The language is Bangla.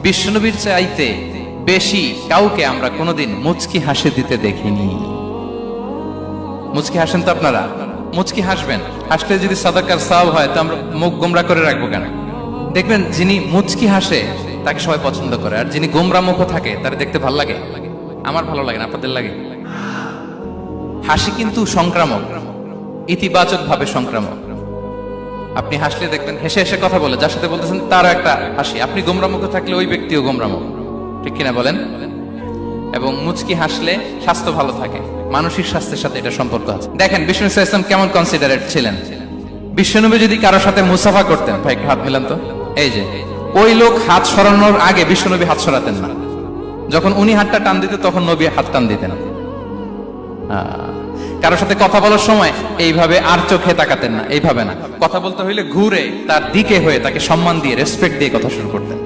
বিশ্বনবীর চাইতে বেশি কাউকে আমরা কোনোদিন মুচকি হাসি দিতে দেখিনি। মুচকি হাসেন তো আপনারা? মুচকি হাসবেন, হাসলে যদি সাদাকার সওয়াব হয় তো আমরা মুখ গোমরা করে রাখবো কেন? দেখবেন যিনি মুচকি হাসে তাকে সবাই পছন্দ করে, আর যিনি গোমরা মুখ থাকে তার দেখতে ভালো লাগে। আমার ভালো লাগে না, আপনাদের লাগে? হাসি কিন্তু সংক্রামক, ইতিবাচক ভাবে সংক্রামক। আপনি হাসলে দেখবেন হেসে হেসে কথা বলে, যার সাথে বলতেছেন তারও একটা হাসি। আপনি গোমরা মুখে থাকলে ওই ব্যক্তিও গোমরা মুখ, ঠিক কিনা বলেন? এবং মুচকি হাসলে স্বাস্থ্য ভালো থাকে, মানসিক স্বাস্থ্যের সাথে এটা সম্পর্ক আছে। দেখেন বিষ্ণু ইসলাম কেমন কনসিডারেট ছিলেন। বিশ্বনবী যদি কারোর সাথে মুসাফা করতেন, ভাই হাত মিলান তো, এই যে ওই লোক হাত সরানোর আগে বিশ্বনবী হাত সরাতেন না। যখন উনি হাতটা টান দিতেন তখন নবী হাত টান দিতেন। কারোর সাথে কথা বলার সময় এইভাবে আর চোখে তাকাতেন না, এইভাবে না। কথা বলতে হইলে ঘুরে তার দিকে হয়ে তাকে সম্মান দিয়ে রেসপেক্ট দিয়ে কথা শুরু করতেন।